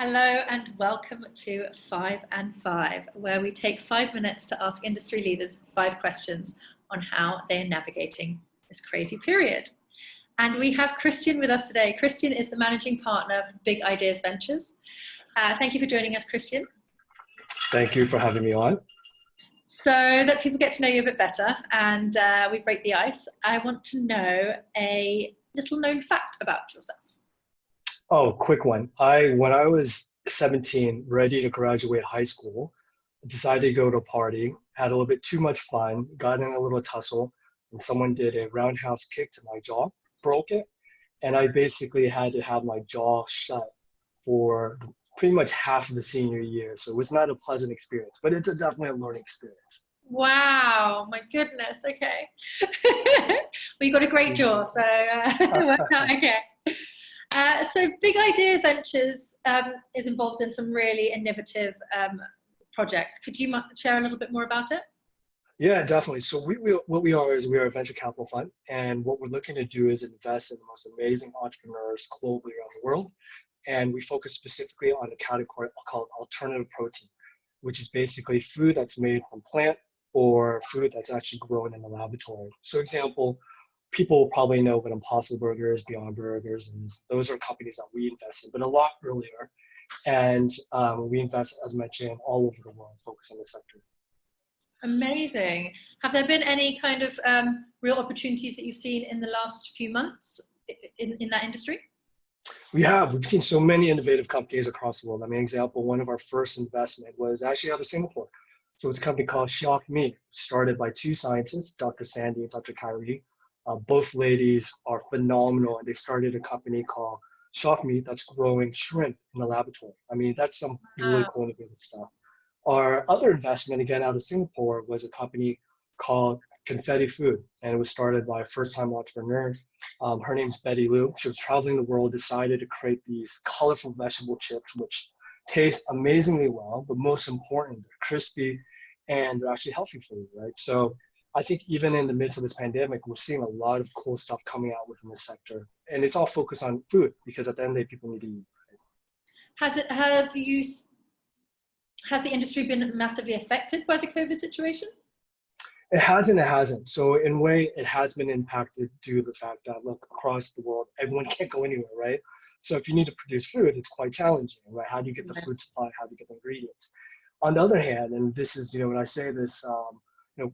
Hello and welcome to 5 and 5, where we take 5 minutes to ask industry leaders 5 questions on how they're navigating this crazy period. And we have Christian with us today. Christian is the managing partner for Big Ideas Ventures. Thank you for joining us, Christian. Thank you for having me on. So that people get to know you a bit better and we break the ice, I want to know a little known fact about yourself. Oh, quick one. When I was 17, ready to graduate high school, decided to go to a party, had a little bit too much fun, got in a little tussle, and someone did a roundhouse kick to my jaw, broke it, and I basically had to have my jaw shut for pretty much half of the senior year. So it was not a pleasant experience, but it's definitely a learning experience. Wow, my goodness, okay. Well, you got a great jaw, so okay. So Big Idea Ventures is involved in some really innovative projects. Could you share a little bit more about it? Yeah, definitely. So what we are is we are a venture capital fund, and what we're looking to do is invest in the most amazing entrepreneurs globally around the world. And we focus specifically on a category called alternative protein, which is basically food that's made from plant or food that's actually grown in a laboratory. So example, people will probably know what Impossible Burgers, Beyond Burgers, and those are companies that we invest in, but a lot earlier. And we invest, as mentioned, all over the world, focus on the sector. Amazing. Have there been any kind of real opportunities that you've seen in the last few months in that industry? We've seen so many innovative companies across the world. I mean, example, one of our first investment was actually out of Singapore. So it's a company called Shock Me, started by 2 scientists, Dr. Sandy and Dr. Kyrie. Both ladies are phenomenal, and they started a company called Shock Me that's growing shrimp in the laboratory. I mean, that's some really cool innovative stuff. Our other investment, again, out of Singapore, was a company called Confetti Food, and it was started by a first-time entrepreneur. Her name's Betty Liu. She was traveling the world, decided to create these colorful vegetable chips, which taste amazingly well, but most important, they're crispy and they're actually healthy for you, right? So I think even in the midst of this pandemic, we're seeing a lot of cool stuff coming out within the sector, and it's all focused on food because at the end of the day, people need to eat. Right? Has the industry been massively affected by the COVID situation? It hasn't. So in a way, it has been impacted due to the fact that, look, across the world, everyone can't go anywhere, right? So if you need to produce food, it's quite challenging, right? How do you get the food supply? How do you get the ingredients? On the other hand, and this is, when I say this,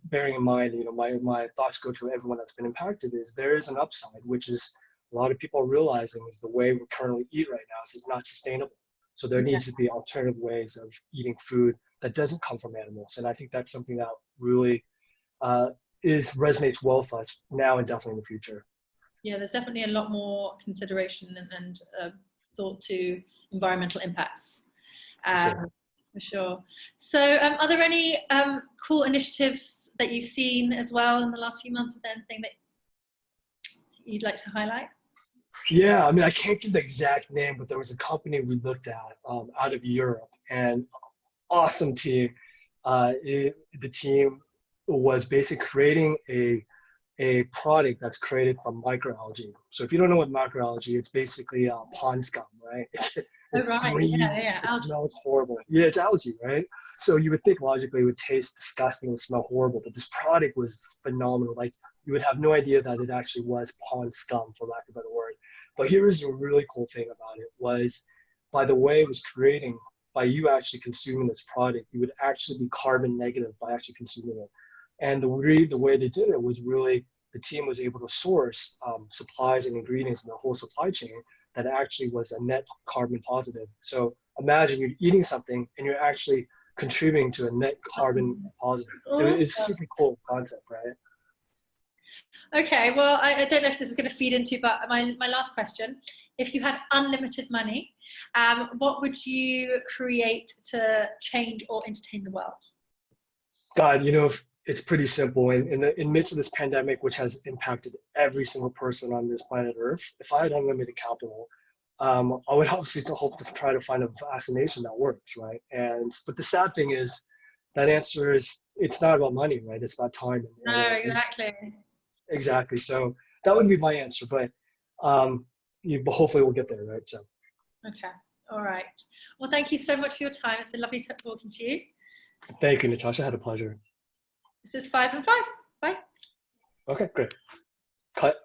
bearing in mind, my thoughts go to everyone that's been impacted, is there is an upside, which is a lot of people are realizing is the way we currently eat right now is not sustainable. So there needs to be alternative ways of eating food that doesn't come from animals. And I think that's something that really resonates well with us now and definitely in the future. Yeah, there's definitely a lot more consideration and thought to environmental impacts. For sure. So are there any cool initiatives that you've seen as well in the last few months? Is there anything that you'd like to highlight? Yeah, I mean, I can't give the exact name, but there was a company we looked at out of Europe, and awesome team. The team was basically creating a product that's created from microalgae. So if you don't know what microalgae, it's basically pond scum, right? It's green, it smells horrible. Yeah, it's algae, right? So you would think logically it would taste disgusting, it would smell horrible, but this product was phenomenal. Like, you would have no idea that it actually was pond scum, for lack of a better word. But here's a really cool thing about it was, by the way it was creating, by you actually consuming this product, you would actually be carbon negative by actually consuming it. And the way they did it was really, the team was able to source supplies and ingredients in the whole supply chain that actually was a net carbon positive. So imagine you're eating something and you're actually contributing to a net carbon positive. It's a super cool concept, right? Okay, well, I don't know if this is going to feed into, but my last question, if you had unlimited money, what would you create to change or entertain the world? God, it's pretty simple. In the midst of this pandemic, which has impacted every single person on this planet Earth, if I had unlimited capital, I would obviously hope to try to find a vaccination that works, right? But the sad thing is, that answer is, it's not about money, right? It's about time. No, exactly. Exactly. So that would be my answer, but hopefully we'll get there, right? So. Okay. All right. Well, thank you so much for your time. It's been lovely talking to you. Thank you, Natasha. I had a pleasure. This is 5 and 5. Bye. Okay, great. Cut.